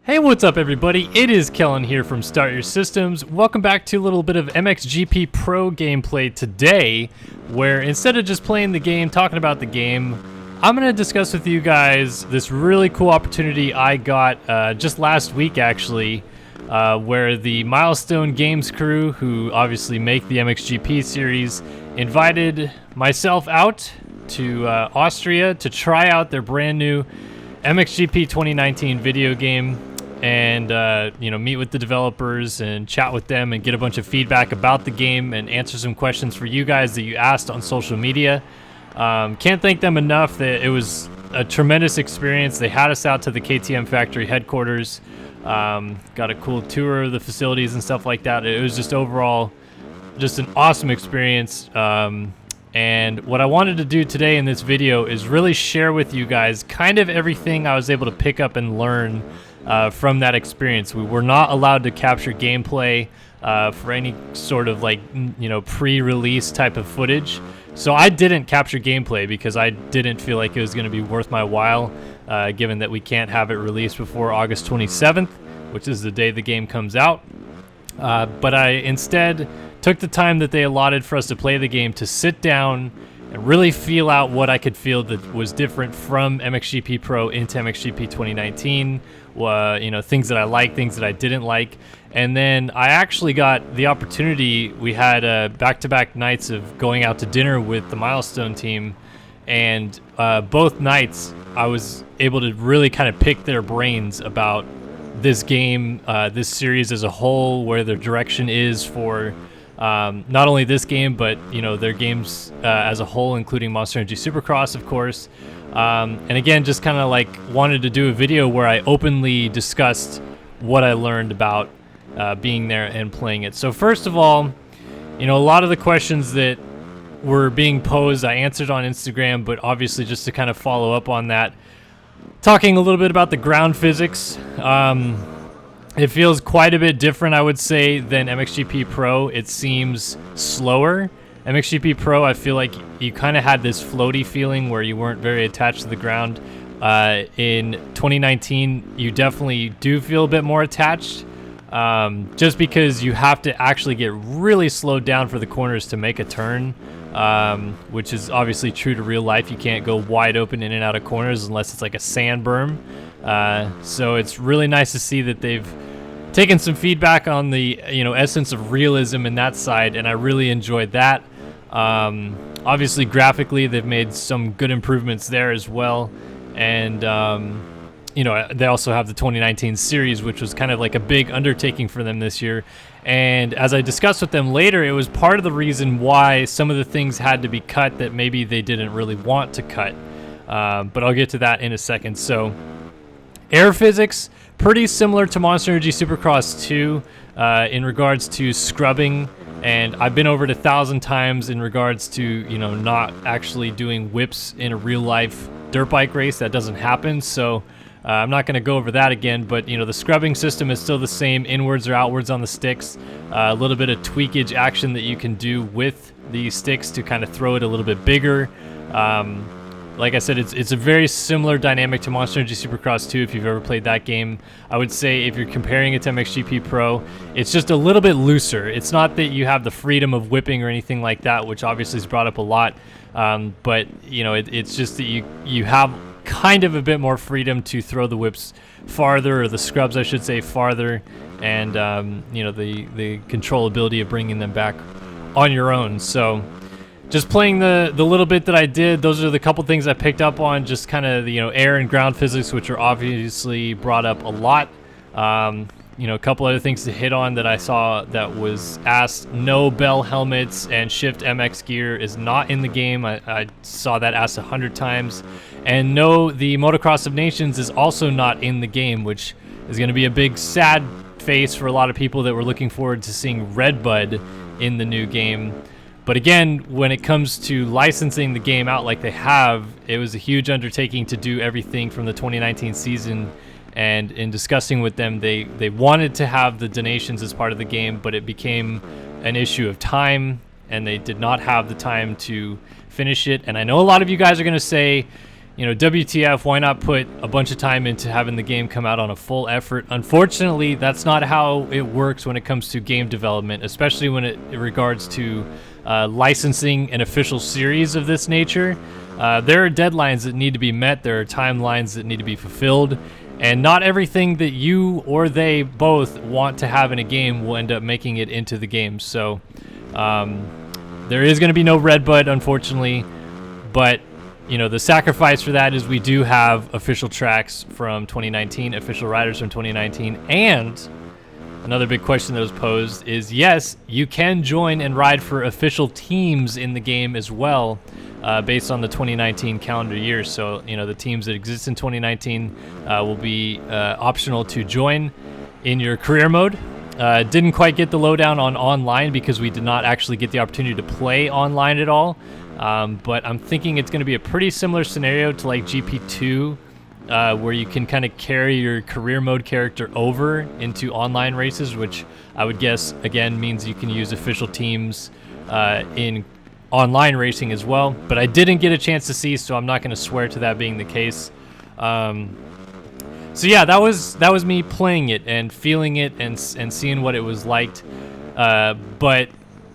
Hey, what's up everybody? It is Kellen here from Start Your Systems. Welcome back to a little bit of MXGP Pro gameplay today, where instead of just playing the game, talking about the game, I'm going to discuss with you guys this really cool opportunity I got just last week actually, where the Milestone Games crew, who obviously make the MXGP series, invited myself out to Austria to try out their brand new MXGP 2019 video game and meet with the developers and chat with them and get a bunch of feedback about the game and answer some questions for you guys that you asked on social media. Can't thank them enough. That it was a tremendous experience. They had us out to the KTM factory headquarters, got a cool tour of the facilities and stuff like that. It was just overall just an awesome experience. And what I wanted to do today in this video is really share with you guys kind of everything I was able to pick up and learn from that experience. We were not allowed to capture gameplay for any sort of pre-release type of footage. So I didn't capture gameplay because I didn't feel like it was going to be worth my while, given that we can't have it released before August 27th, which is the day the game comes out. But I instead took the time that they allotted for us to play the game to sit down and really feel out what I could feel that was different from MXGP Pro into MXGP 2019. Things that I liked, things that I didn't like. And then I actually got the opportunity. We had back-to-back nights of going out to dinner with the Milestone team, and both nights I was able to really kind of pick their brains about this game, this series as a whole, where their direction is for not only this game, but their games as a whole, including Monster Energy Supercross, of course. And again, just kind of wanted to do a video where I openly discussed what I learned about being there and playing it. So first of all, a lot of the questions that were being posed, I answered on Instagram, but obviously just to kind of follow up on that, talking a little bit about the ground physics. It feels quite a bit different, I would say, than MXGP Pro. It seems slower. MXGP Pro, I feel like you kind of had this floaty feeling where you weren't very attached to the ground. In 2019, you definitely do feel a bit more attached, just because you have to actually get really slowed down for the corners to make a turn, which is obviously true to real life. You can't go wide open in and out of corners unless it's like a sand berm. So it's really nice to see that they've taken some feedback on the essence of realism in that side, and I really enjoyed that. Obviously graphically they've made some good improvements there as well, and they also have the 2019 series, which was kind of like a big undertaking for them this year. And as I discussed with them later, it was part of the reason why some of the things had to be cut that maybe they didn't really want to cut, but I'll get to that in a second. So air physics, pretty similar to Monster Energy Supercross 2 in regards to scrubbing, and I've been over it 1,000 times in regards to not actually doing whips in a real life dirt bike race. That doesn't happen, so I'm not going to go over that again. But the scrubbing system is still the same, inwards or outwards on the sticks. A little bit of tweakage action that you can do with the sticks to kind of throw it a little bit bigger. Like I said, it's a very similar dynamic to Monster Energy Supercross 2 if you've ever played that game. I would say if you're comparing it to MXGP Pro, it's just a little bit looser. It's not that you have the freedom of whipping or anything like that, which obviously is brought up a lot. But it's just that you have kind of a bit more freedom to throw the whips farther, or the scrubs I should say farther, and the controllability of bringing them back on your own. So just playing the little bit that I did, those are the couple things I picked up on, just kind of the air and ground physics, which are obviously brought up a lot. A couple other things to hit on that I saw that was asked. No bell helmets and Shift MX gear is not in the game. I saw that asked 100 times. And no, the Motocross of Nations is also not in the game, which is going to be a big sad face for a lot of people that were looking forward to seeing Redbud in the new game. But again, when it comes to licensing the game out like they have, it was a huge undertaking to do everything from the 2019 season. And in discussing with them, they wanted to have the donations as part of the game, but it became an issue of time, and they did not have the time to finish it. And I know a lot of you guys are going to say, WTF, why not put a bunch of time into having the game come out on a full effort? Unfortunately, that's not how it works when it comes to game development, especially when it regards to licensing an official series of this nature. There are deadlines that need to be met, there are timelines that need to be fulfilled, and not everything that you or they both want to have in a game will end up making it into the game. So there is going to be no red bud, unfortunately, but the sacrifice for that is we do have official tracks from 2019, official riders from 2019, and another big question that was posed is, yes, you can join and ride for official teams in the game as well, based on the 2019 calendar year. So, the teams that exist in 2019 will be optional to join in your career mode. Didn't quite get the lowdown on online because we did not actually get the opportunity to play online at all. But I'm thinking it's going to be a pretty similar scenario to like GP2, where you can kind of carry your career mode character over into online races, which I would guess, again, means you can use official teams in online racing as well. But I didn't get a chance to see, so I'm not going to swear to that being the case. So yeah, that was me playing it and feeling it and seeing what it was like. But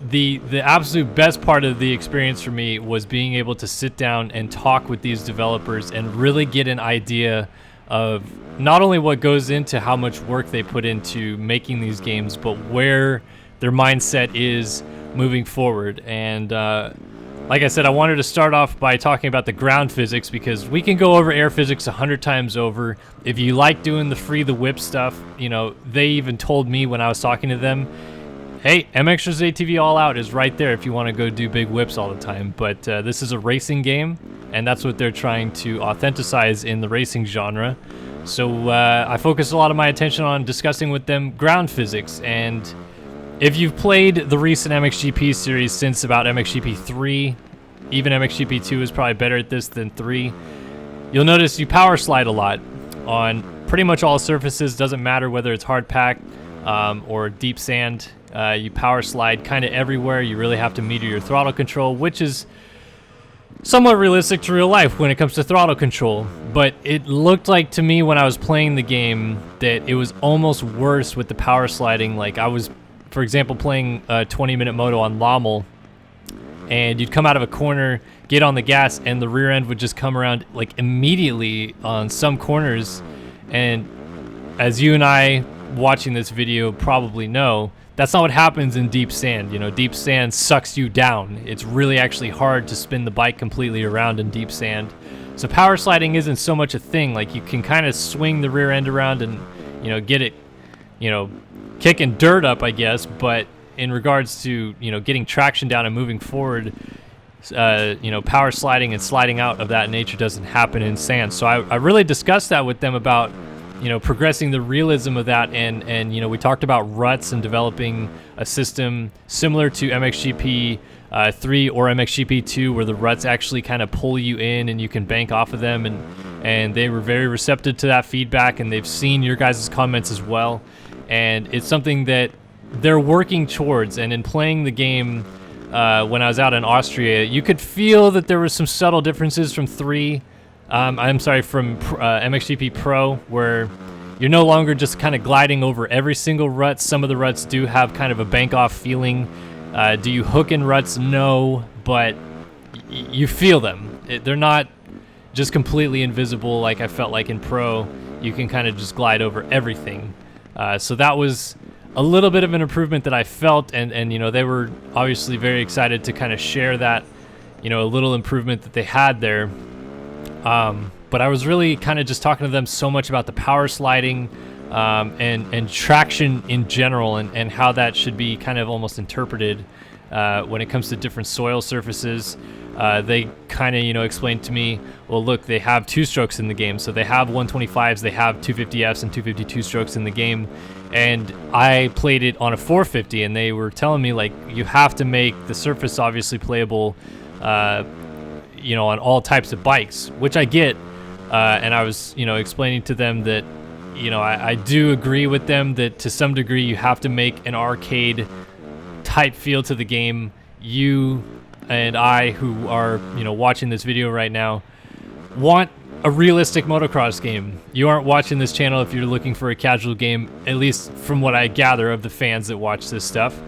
the absolute best part of the experience for me was being able to sit down and talk with these developers and really get an idea of not only what goes into how much work they put into making these games, but where their mindset is moving forward. And like I said, I wanted to start off by talking about the ground physics, because we can go over air physics 100 times over. If you like doing the free the whip stuff, they even told me when I was talking to them, hey, MX's ATV All Out is right there if you want to go do big whips all the time. But this is a racing game, and that's what they're trying to authenticize in the racing genre. So I focused a lot of my attention on discussing with them ground physics. And if you've played the recent MXGP series since about MXGP 3, even MXGP 2 is probably better at this than 3, you'll notice you power slide a lot on pretty much all surfaces. Doesn't matter whether it's hard packed or deep sand. You power slide kind of everywhere. You really have to meter your throttle control, which is somewhat realistic to real life when it comes to throttle control. But it looked like to me when I was playing the game that it was almost worse with the power sliding. Like I was, for example, playing a 20-minute moto on Lommel, and you'd come out of a corner, get on the gas, and the rear end would just come around like immediately on some corners. And as you and I watching this video probably know, that's not what happens in deep sand. Deep sand sucks you down. It's really actually hard to spin the bike completely around in deep sand. So power sliding isn't so much a thing. Like you can kind of swing the rear end around and, get it, kicking dirt up, I guess. But in regards to, getting traction down and moving forward, power sliding and sliding out of that nature doesn't happen in sand. So I really discussed that with them about, progressing the realism of that, and we talked about ruts and developing a system similar to MXGP 3 or MXGP 2, where the ruts actually kind of pull you in and you can bank off of them, and they were very receptive to that feedback, and they've seen your guys' comments as well, and it's something that they're working towards. And in playing the game when I was out in Austria, you could feel that there were some subtle differences from 3. from MXGP Pro, where you're no longer just kind of gliding over every single rut. Some of the ruts do have kind of a bank-off feeling. Do you hook in ruts? No, but you feel them. They're not just completely invisible like I felt like in Pro. You can kind of just glide over everything. So that was a little bit of an improvement that I felt, and they were obviously very excited to kind of share that, a little improvement that they had there. But I was really kind of just talking to them so much about the power sliding and traction in general, and how that should be kind of almost interpreted when it comes to different soil surfaces. They kind of, explained to me, well, look, they have 2-strokes in the game. So they have 125s, they have 250Fs and 252 strokes in the game. And I played it on a 450, and they were telling me, like, you have to make the surface obviously playable on all types of bikes, which I get, and I was, explaining to them that, I do agree with them that to some degree you have to make an arcade type feel to the game. You and I, who are, watching this video right now, want a realistic motocross game. You aren't watching this channel if you're looking for a casual game, at least from what I gather of the fans that watch this stuff.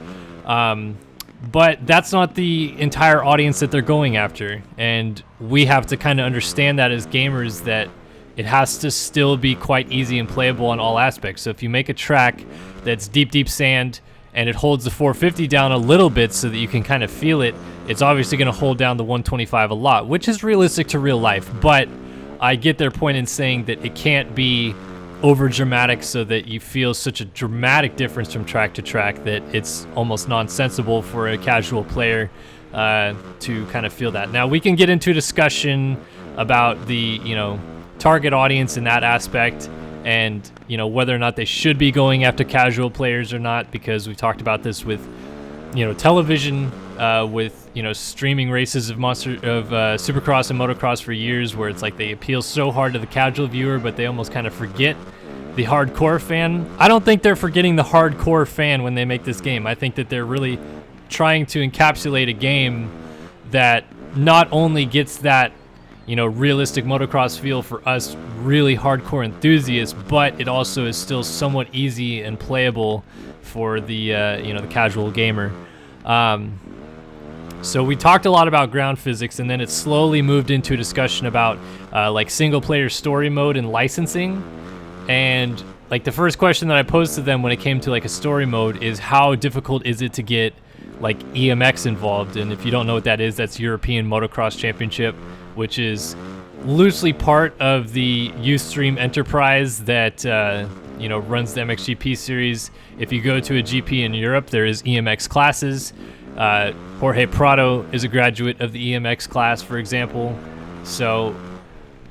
But that's not the entire audience that they're going after, and we have to kind of understand that as gamers, that it has to still be quite easy and playable on all aspects. So if you make a track that's deep sand and it holds the 450 down a little bit so that you can kind of feel it, it's obviously going to hold down the 125 a lot, which is realistic to real life. But I get their point in saying that it can't be over dramatic so that you feel such a dramatic difference from track to track that it's almost nonsensical for a casual player to kind of feel that. Now we can get into a discussion about the target audience in that aspect, and whether or not they should be going after casual players or not, because we've talked about this with television, with streaming races of supercross and motocross for years, where it's like they appeal so hard to the casual viewer, but they almost kind of forget the hardcore fan. I don't think they're forgetting the hardcore fan when they make this game. I think that they're really trying to encapsulate a game that not only gets that realistic motocross feel for us really hardcore enthusiasts, but it also is still somewhat easy and playable for the the casual gamer. So we talked a lot about ground physics, and then it slowly moved into a discussion about like single player story mode and licensing. And like the first question that I posed to them when it came to like a story mode is, how difficult is it to get like EMX involved? And if you don't know what that is, that's European Motocross Championship, which is loosely part of the Ustream enterprise that runs the MXGP series. If you go to a GP in Europe, there is EMX classes. Jorge Prado is a graduate of the EMX class, for example. So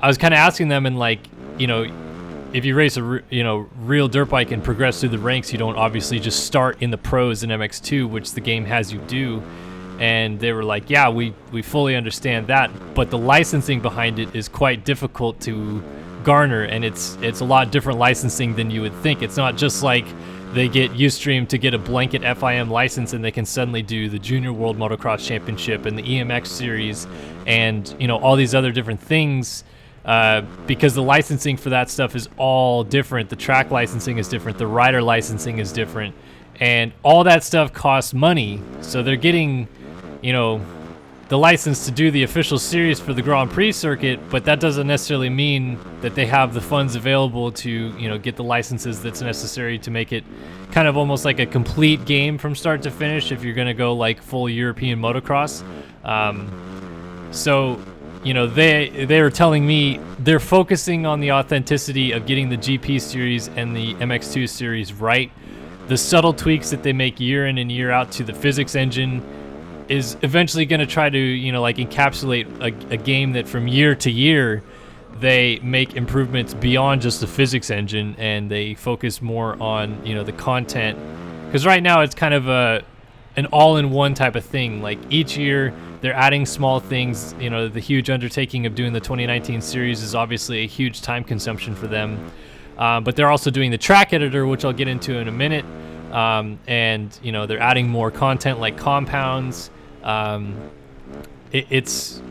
I was kind of asking them, and like, if you race a real dirt bike and progress through the ranks, you don't obviously just start in the pros in MX2, which the game has you do. And they were like, yeah, we fully understand that, but the licensing behind it is quite difficult to garner, and it's a lot different licensing than you would think. It's not just like they get Ustream to get a blanket FIM license and they can suddenly do the Junior World Motocross Championship and the EMX series and all these other different things, because the licensing for that stuff is all different. The track licensing is different, the rider licensing is different, and all that stuff costs money. So they're getting the license to do the official series for the Grand Prix circuit, but that doesn't necessarily mean that they have the funds available to get the licenses that's necessary to make it kind of almost like a complete game from start to finish if you're going to go like full European motocross. So they were telling me they're focusing on the authenticity of getting the GP series and the MX2 series right. The subtle tweaks that they make year in and year out to the physics engine is eventually going to try to like encapsulate a game that from year to year they make improvements beyond just the physics engine, and they focus more on the content, because right now it's kind of an all-in-one type of thing. Like each year they're adding small things. The huge undertaking of doing the 2019 series is obviously a huge time consumption for them, but they're also doing the track editor, which I'll get into in a minute, and they're adding more content like compounds. It's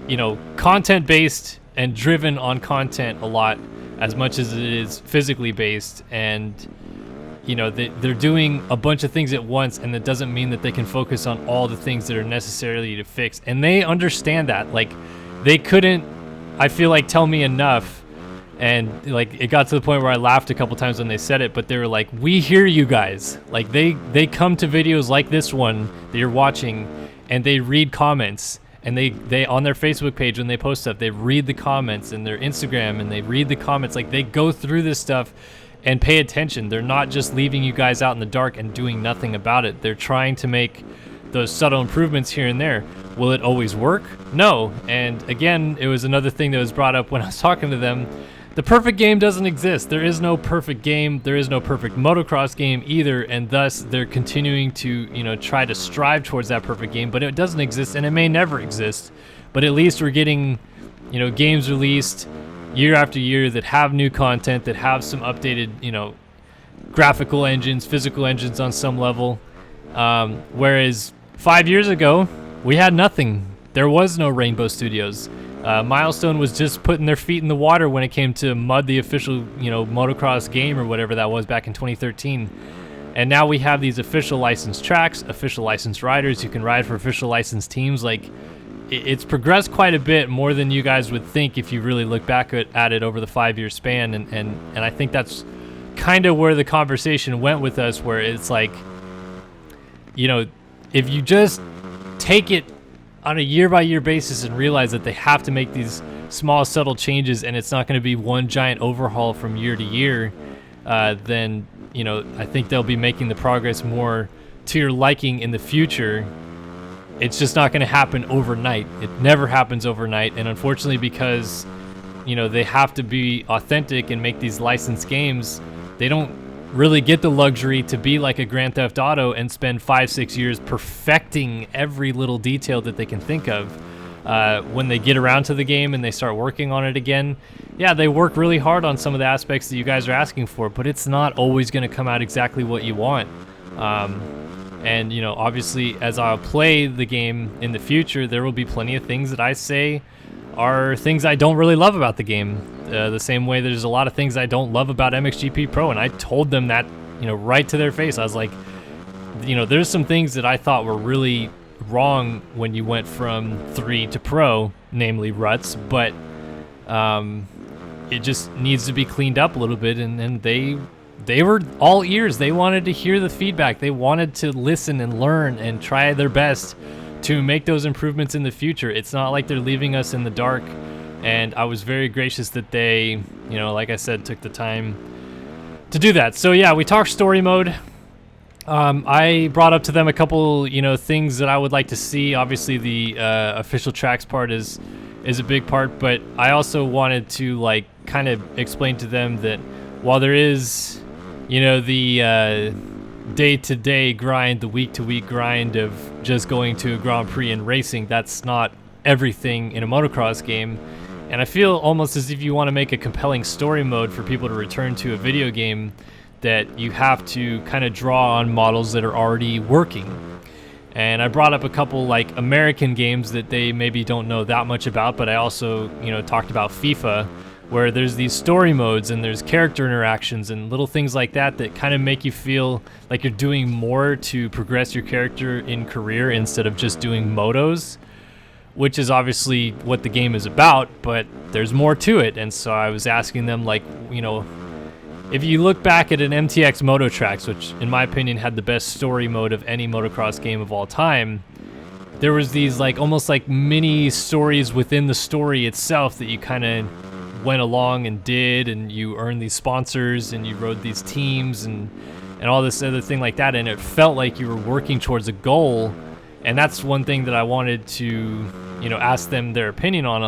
content based and driven on content a lot, as much as it is physically based, and they're doing a bunch of things at once, and that doesn't mean that they can focus on all the things that are necessarily to fix, and they understand that. Like they couldn't, I feel like, tell me enough, and like it got to the point where I laughed a couple times when they said it, but they were like, we hear you guys. Like they come to videos like this one that you're watching, and they read comments, and they on their Facebook page when they post stuff, they read the comments, and their Instagram, and they read the comments. Like they go through this stuff and pay attention. They're not just leaving you guys out in the dark and doing nothing about it. They're trying to make those subtle improvements here and there. Will it always work? No. And again, it was another thing that was brought up when I was talking to them. The perfect game doesn't exist. There is no perfect game. There is no perfect motocross game either, and thus they're continuing to, try to strive towards that perfect game, but it doesn't exist, and it may never exist. But at least we're getting, games released year after year that have new content, that have some updated, graphical engines, physical engines on some level. Whereas 5 years ago, we had nothing. There was no Rainbow Studios. Milestone was just putting their feet in the water when it came to Mud, the official, motocross game or whatever that was back in 2013. And now we have these official licensed tracks, official licensed riders who can ride for official licensed teams. Like, it's progressed quite a bit, more than you guys would think if you really look back at it over the 5-year span. And I think that's kind of where the conversation went with us, where it's like, if you just take it on a year-by-year basis and realize that they have to make these small, subtle changes, and it's not going to be one giant overhaul from year to year, then, I think they'll be making the progress more to your liking in the future. It's just not going to happen overnight. It never happens overnight, and unfortunately, because, they have to be authentic and make these licensed games, they don't really get the luxury to be like a Grand Theft Auto and spend 5-6 years perfecting every little detail that they can think of. When they get around to the game and they start working on it again, yeah, they work really hard on some of the aspects that you guys are asking for, but it's not always going to come out exactly what you want. And obviously, as I'll play the game in the future, there will be plenty of things that I say are things I don't really love about the game. The same way there's a lot of things I don't love about MXGP Pro, and I told them that, right to their face. I was like, there's some things that I thought were really wrong when you went from 3 to Pro, namely ruts, but it just needs to be cleaned up a little bit, and they were all ears. They wanted to hear the feedback. They wanted to listen and learn and try their best to make those improvements in the future. It's not like they're leaving us in the dark, and I was very gracious that they, like I said, took the time to do that. So yeah, we talked story mode. I brought up to them a couple, things that I would like to see. Obviously, the official tracks part is a big part, but I also wanted to kind of explain to them that while there is, the day-to-day grind, the week-to-week grind of just going to a Grand Prix and racing, that's not everything in a motocross game. And I feel almost as if you want to make a compelling story mode for people to return to a video game, that you have to kind of draw on models that are already working. And I brought up a couple American games that they maybe don't know that much about, but I also, talked about FIFA, where there's these story modes and there's character interactions and little things like that that kind of make you feel like you're doing more to progress your character in career instead of just doing motos, which is obviously what the game is about, but there's more to it. And so I was asking them, if you look back at an MTX Moto Tracks, which in my opinion had the best story mode of any motocross game of all time, there was these almost mini stories within the story itself that you kind of went along and did, and you earned these sponsors and you rode these teams and all this other thing like that, and it felt like you were working towards a goal. And that's one thing that I wanted to ask them their opinion on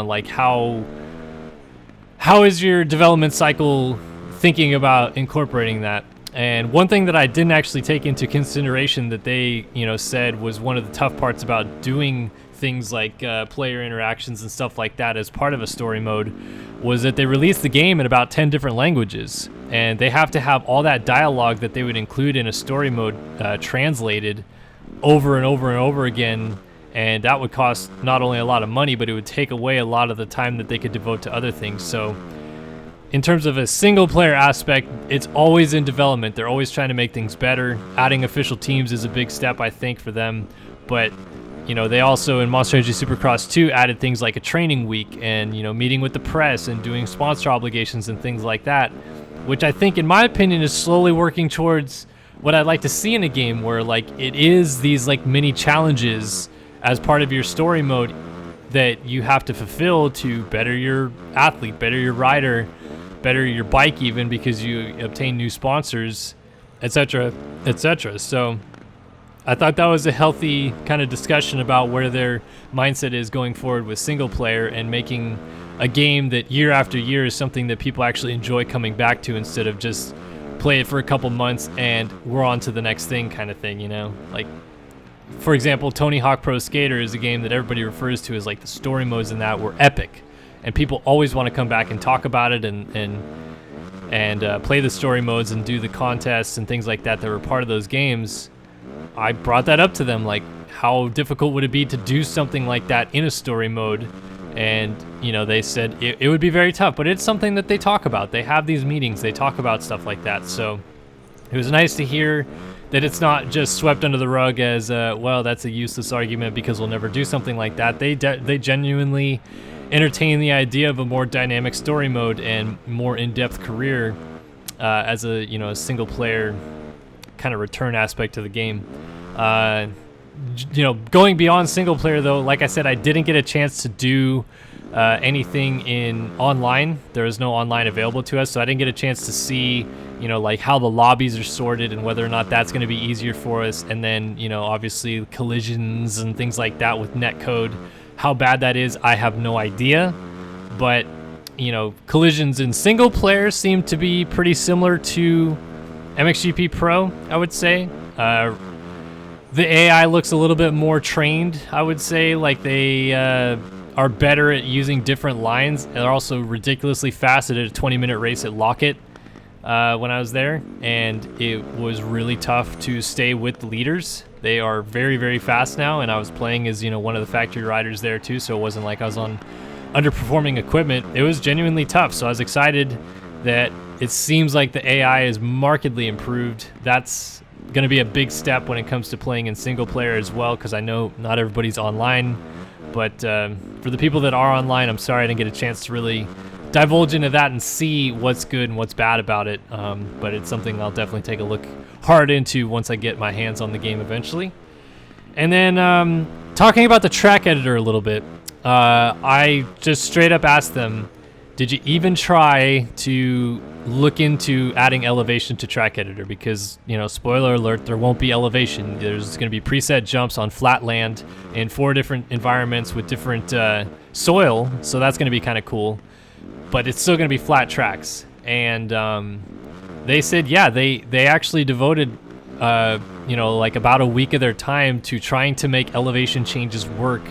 how is your development cycle thinking about incorporating that. And one thing that I didn't actually take into consideration that they said was one of the tough parts about doing things like player interactions and stuff like that as part of a story mode was that they released the game in about 10 different languages, and they have to have all that dialogue that they would include in a story mode translated over and over and over again, and that would cost not only a lot of money, but it would take away a lot of the time that they could devote to other things. So in terms of a single player aspect, it's always in development. They're always trying to make things better. Adding official teams is a big step, I think, for them, but they also, in Monster Energy Supercross 2, added things like a training week and, meeting with the press and doing sponsor obligations and things like that, which I think, in my opinion, is slowly working towards what I'd like to see in a game where, it is these, mini challenges as part of your story mode that you have to fulfill to better your athlete, better your rider, better your bike even, because you obtain new sponsors, etc., etc. So I thought that was a healthy kind of discussion about where their mindset is going forward with single player and making a game that year after year is something that people actually enjoy coming back to, instead of just play it for a couple months and we're on to the next thing kind of thing, for example, Tony Hawk Pro Skater is a game that everybody refers to as the story modes in that were epic, and people always want to come back and talk about it and play the story modes and do the contests and things like that were part of those games. I brought that up to them, how difficult would it be to do something like that in a story mode And, you know, they said it would be very tough, but it's something that they talk about. They have these meetings, they talk about stuff like that. So it was nice to hear that it's not just swept under the rug as, well, that's a useless argument because we'll never do something like that. They genuinely entertain the idea of a more dynamic story mode and more in-depth career as a, you know, a single player kind of return aspect to the game. You know, going beyond single player though, like I said, I didn't get a chance to do anything in online. There was no online available to us, so I didn't get a chance to see, you know, like how the lobbies are sorted and whether or not that's going to be easier for us. And then, you know, obviously collisions and things like that with netcode. How bad that is, I have no idea. But, you know, collisions in single player seem to be pretty similar to MXGP Pro, I would say. The AI looks a little bit more trained, I would say. Like they are better at using different lines. They're also ridiculously fast. I did a 20-minute race at Lockett when I was there, and it was really tough to stay with the leaders. They are very, very fast now, and I was playing as, you know, one of the factory riders there too, so it wasn't like I was on underperforming equipment. It was genuinely tough, so I was excited that it seems like the AI is markedly improved. That's going to be a big step when it comes to playing in single player as well, because I know not everybody's online. But for the people that are online, I'm sorry I didn't get a chance to really divulge into that and see what's good and what's bad about it. But it's something I'll definitely take a look hard into once I get my hands on the game eventually. And then talking about the track editor a little bit, I just straight up asked them, did you even try to look into adding elevation to track editor? Because, you know, spoiler alert, there won't be elevation. There's going to be preset jumps on flat land in 4 different environments with different soil, so that's going to be kind of cool. But it's still going to be flat tracks. And they said, yeah, they actually devoted, you know, like about a week of their time to trying to make elevation changes work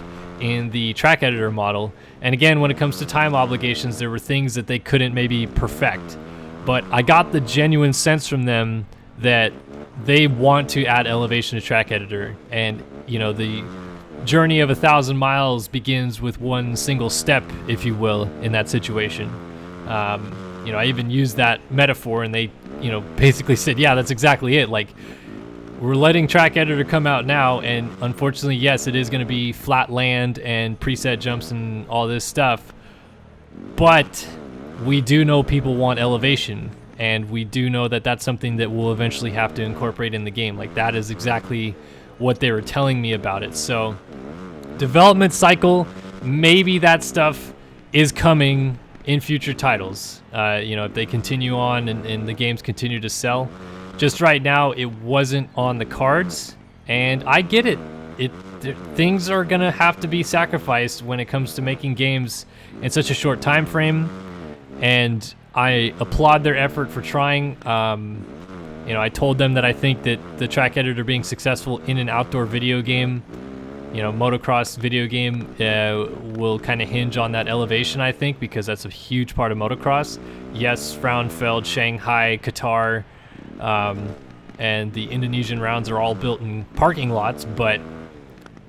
in the track editor model. And again, when it comes to time obligations, there were things that they couldn't maybe perfect. But I got the genuine sense from them that they want to add elevation to track editor. And, you know, the journey of 1,000 miles begins with one single step, if you will, in that situation. You know, I even used that metaphor, and they, you know, basically said, yeah, that's exactly it. Like, we're letting track editor come out now, and unfortunately, yes, it is going to be flat land and preset jumps and all this stuff. But we do know people want elevation, and we do know that that's something that we'll eventually have to incorporate in the game. Like, that is exactly what they were telling me about it. So, development cycle, maybe that stuff is coming in future titles. You know, if they continue on and the games continue to sell. Just right now, it wasn't on the cards, and I get it. Things are gonna have to be sacrificed when it comes to making games in such a short time frame, and I applaud their effort for trying. You know, I told them that I think that the track editor being successful in an outdoor video game, you know, motocross video game, will kind of hinge on that elevation, I think, because that's a huge part of motocross. Yes, Frauenfeld, Shanghai, Qatar, and the Indonesian rounds are all built in parking lots, but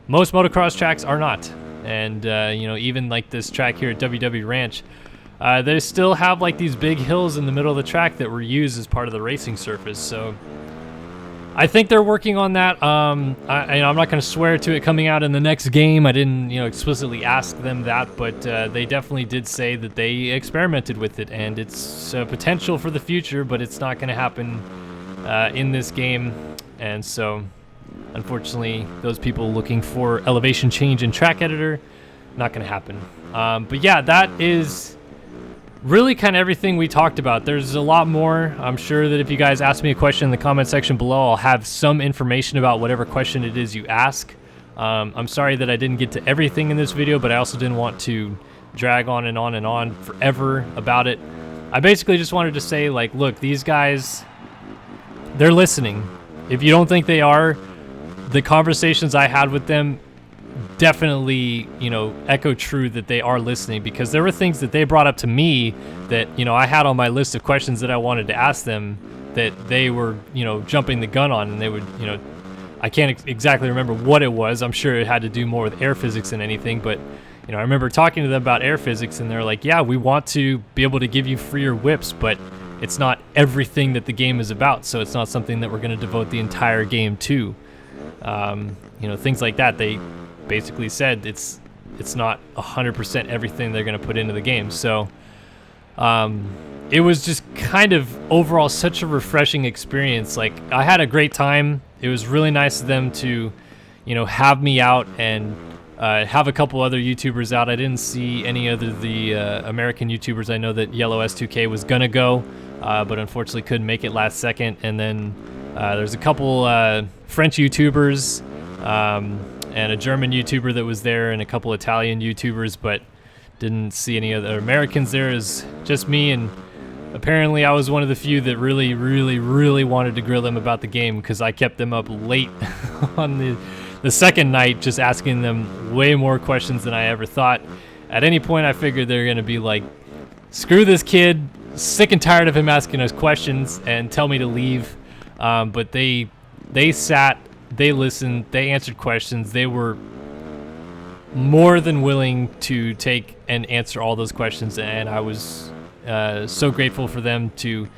most motocross tracks are not. And, you know, even like this track here at WW Ranch, they still have like these big hills in the middle of the track that were used as part of the racing surface. So I think they're working on that. I'm not going to swear to it coming out in the next game. I didn't, you know, explicitly ask them that, but they definitely did say that they experimented with it, and it's potential for the future, but it's not going to happen in this game. And so, unfortunately, those people looking for elevation change in track editor, not going to happen. But yeah, that is really kind of everything we talked about. There's a lot more. I'm sure that if you guys ask me a question in the comment section below, I'll have some information about whatever question it is you ask. I'm sorry that I didn't get to everything in this video, but I also didn't want to drag on and on and on forever about it. I basically just wanted to say, like, look, these guys, they're listening. If you don't think they are, the conversations I had with them definitely, you know, echo true that they are listening, because there were things that they brought up to me that, you know, I had on my list of questions that I wanted to ask them that they were, you know, jumping the gun on, and they would, you know, I can't exactly remember what it was. I'm sure it had to do more with air physics than anything, but, you know, I remember talking to them about air physics, and they're like, yeah, we want to be able to give you freer whips, but it's not everything that the game is about, so it's not something that we're going to devote the entire game to. You know, things like that. They basically said it's not 100% everything they're going to put into the game. So it was just kind of overall such a refreshing experience. Like, I had a great time. It was really nice of them to, you know, have me out and have a couple other YouTubers out. I didn't see any other the American YouTubers. I know that Yellow S2K was gonna go, but unfortunately couldn't make it last second. And then there's a couple French YouTubers and a German YouTuber that was there, and a couple Italian YouTubers, but didn't see any other Americans there. It was just me, and apparently I was one of the few that really wanted to grill them about the game, because I kept them up late on the second night, just asking them way more questions than I ever thought. At any point, I figured they're going to be like, screw this kid, sick and tired of him asking us questions, and tell me to leave. But they sat, they listened, they answered questions. They were more than willing to take and answer all those questions, and I was so grateful for them to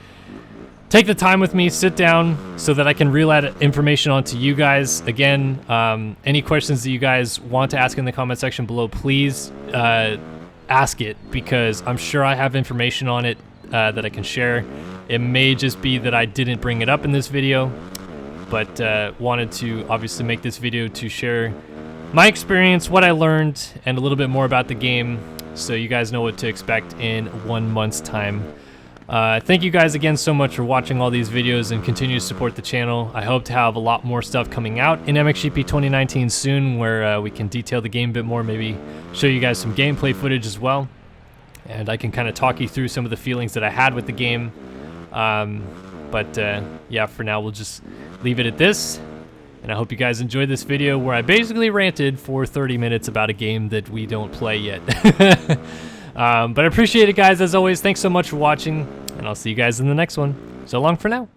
take the time with me, sit down, so that I can relay that information onto you guys. Again, any questions that you guys want to ask in the comment section below, please ask it, because I'm sure I have information on it that I can share. It may just be that I didn't bring it up in this video, but wanted to obviously make this video to share my experience, what I learned, and a little bit more about the game, so you guys know what to expect in 1 month's time. Thank you guys again so much for watching all these videos and continue to support the channel. I hope to have a lot more stuff coming out in MXGP 2019 soon, where we can detail the game a bit more, maybe show you guys some gameplay footage as well, and I can kind of talk you through some of the feelings that I had with the game. Yeah, for now we'll just leave it at this, and I hope you guys enjoyed this video where I basically ranted for 30 minutes about a game that we don't play yet. But I appreciate it, guys, as always. Thanks so much for watching, and I'll see you guys in the next one. So long for now.